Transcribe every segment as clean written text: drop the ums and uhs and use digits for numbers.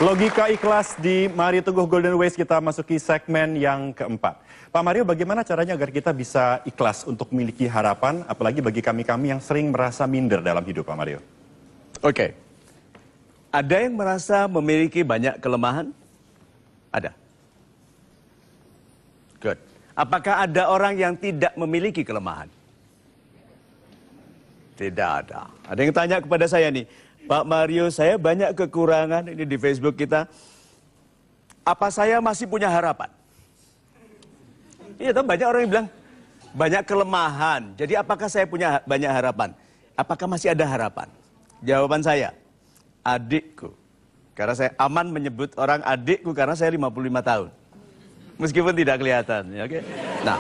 Logika ikhlas di Mario Teguh Golden Ways, kita masuki segmen yang keempat. Pak Mario, bagaimana caranya agar kita bisa ikhlas untuk memiliki harapan, apalagi bagi kami-kami yang sering merasa minder dalam hidup, Pak Mario? Oke. Ada yang merasa memiliki banyak kelemahan? Ada. Good. Apakah ada orang yang tidak memiliki kelemahan? Tidak ada. Ada yang tanya kepada saya nih, Pak Mario, saya banyak kekurangan ini di Facebook kita. Apa saya masih punya harapan? Iya, banyak orang yang bilang banyak kelemahan. Jadi apakah saya punya banyak harapan? Apakah masih ada harapan? Jawaban saya, adikku. Karena saya aman menyebut orang adikku karena saya 55 tahun. Meskipun tidak kelihatan, ya, oke? Nah,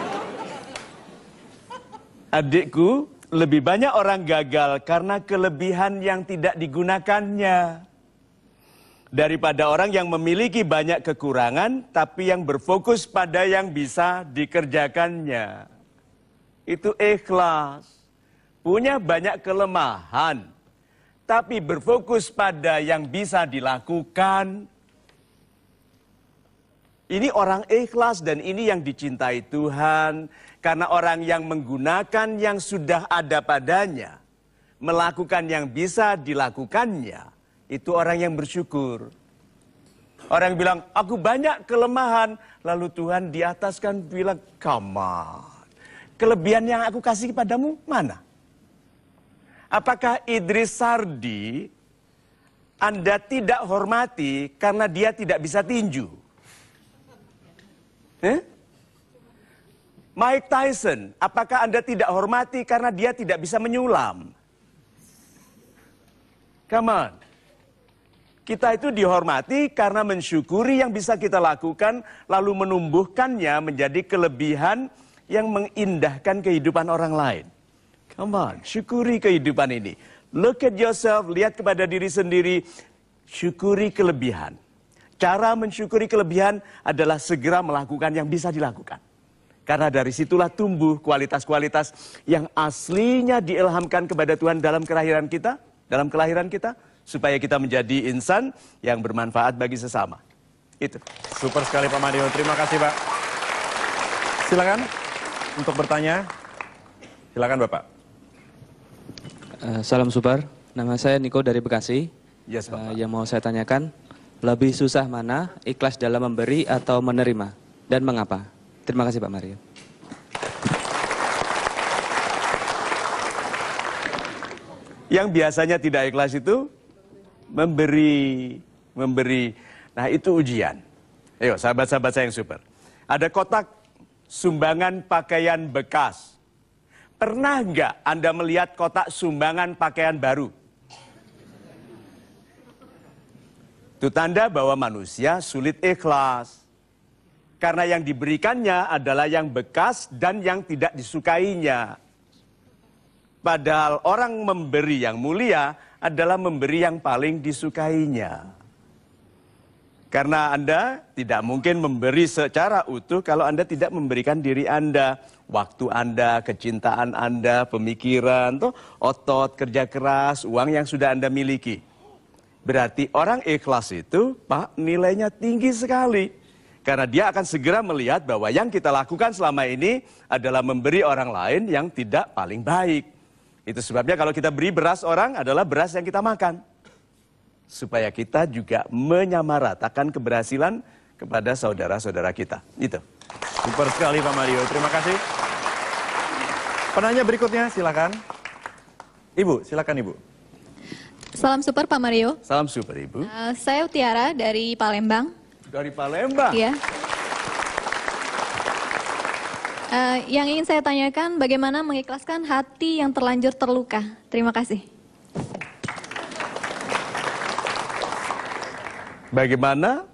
adikku, lebih banyak orang gagal karena kelebihan yang tidak digunakannya. Daripada orang yang memiliki banyak kekurangan, tapi yang berfokus pada yang bisa dikerjakannya. Itu ikhlas. Punya banyak kelemahan, tapi berfokus pada yang bisa dilakukan. Ini orang ikhlas dan ini yang dicintai Tuhan. Karena orang yang menggunakan yang sudah ada padanya, melakukan yang bisa dilakukannya, itu orang yang bersyukur. Orang yang bilang, aku banyak kelemahan, lalu Tuhan di atas kan bilang, come on. Kelebihan yang aku kasih kepadamu mana? Apakah Idris Sardi Anda tidak hormati karena dia tidak bisa tinju? Mike Tyson, apakah Anda tidak hormati karena dia tidak bisa menyulam? Come on. Kita itu dihormati karena mensyukuri yang bisa kita lakukan, lalu menumbuhkannya menjadi kelebihan yang mengindahkan kehidupan orang lain. Come on, syukuri kehidupan ini. Look at yourself, lihat kepada diri sendiri, syukuri kelebihan. Cara mensyukuri kelebihan adalah segera melakukan yang bisa dilakukan. Karena dari situlah tumbuh kualitas-kualitas yang aslinya diilhamkan kepada Tuhan dalam kelahiran kita, supaya kita menjadi insan yang bermanfaat bagi sesama. Itu. Super sekali Pak Mario, terima kasih Pak. Silakan untuk bertanya. Silakan Bapak. Salam super, nama saya Niko dari Bekasi. Yes, Bapak. Yang mau saya tanyakan, lebih susah mana, ikhlas dalam memberi atau menerima? Dan mengapa? Terima kasih Pak Mario. Yang biasanya tidak ikhlas itu memberi. Nah itu ujian. Ayo sahabat-sahabat saya yang super. Ada kotak sumbangan pakaian bekas. Pernah nggak Anda melihat kotak sumbangan pakaian baru? Itu tanda bahwa manusia sulit ikhlas. Karena yang diberikannya adalah yang bekas dan yang tidak disukainya. Padahal orang memberi yang mulia adalah memberi yang paling disukainya. Karena Anda tidak mungkin memberi secara utuh kalau Anda tidak memberikan diri Anda. Waktu Anda, kecintaan Anda, pemikiran, otot, kerja keras, uang yang sudah Anda miliki. Berarti orang ikhlas itu, Pak, nilainya tinggi sekali. Karena dia akan segera melihat bahwa yang kita lakukan selama ini adalah memberi orang lain yang tidak paling baik. Itu sebabnya kalau kita beri beras orang adalah beras yang kita makan. Supaya kita juga menyamaratakan keberhasilan kepada saudara-saudara kita. Itu. Super sekali Pak Mario, terima kasih. Penanya berikutnya silakan. Ibu, silakan Ibu. Salam super Pak Mario. Salam super Ibu. Saya Utiara dari Palembang. Dari Palembang? Iya. Yang ingin saya tanyakan, bagaimana mengikhlaskan hati yang terlanjur terluka? Terima kasih. Bagaimana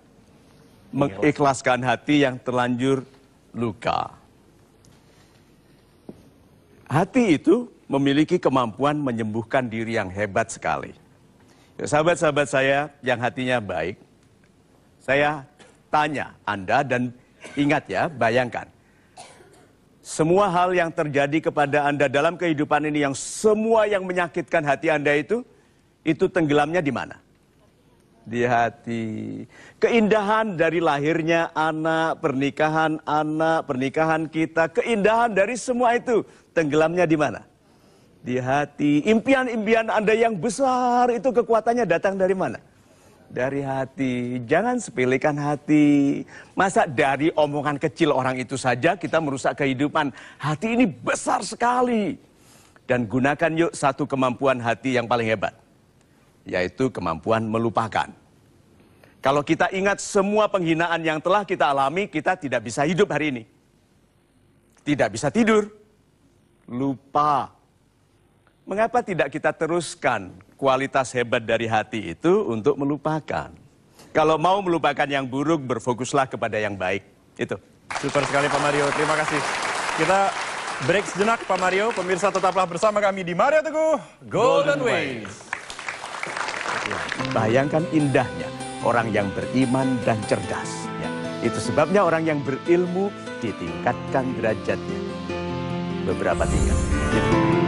mengikhlaskan hati yang terlanjur luka? Hati itu memiliki kemampuan menyembuhkan diri yang hebat sekali. Sahabat-sahabat saya yang hatinya baik, saya tanya Anda dan ingat ya, bayangkan. Semua hal yang terjadi kepada Anda dalam kehidupan ini, yang semua yang menyakitkan hati Anda itu tenggelamnya di mana? Di hati. Keindahan dari lahirnya anak, pernikahan kita, keindahan dari semua itu tenggelamnya di mana? Di hati. Impian-impian Anda yang besar itu kekuatannya datang dari mana? Dari hati. Jangan sepelekan hati. Masa dari omongan kecil orang itu saja kita merusak kehidupan? Hati ini besar sekali. Dan gunakan yuk satu kemampuan hati yang paling hebat. Yaitu kemampuan melupakan. Kalau kita ingat semua penghinaan yang telah kita alami, kita tidak bisa hidup hari ini. Tidak bisa tidur. Lupa. Mengapa tidak kita teruskan kualitas hebat dari hati itu untuk melupakan? Kalau mau melupakan yang buruk, berfokuslah kepada yang baik. Itu. Super sekali Pak Mario, terima kasih. Kita break sejenak Pak Mario. Pemirsa tetaplah bersama kami di Mario Teguh Golden Ways. Bayangkan indahnya orang yang beriman dan cerdas. Ya, itu sebabnya orang yang berilmu ditingkatkan derajatnya beberapa tingkat. Gitu.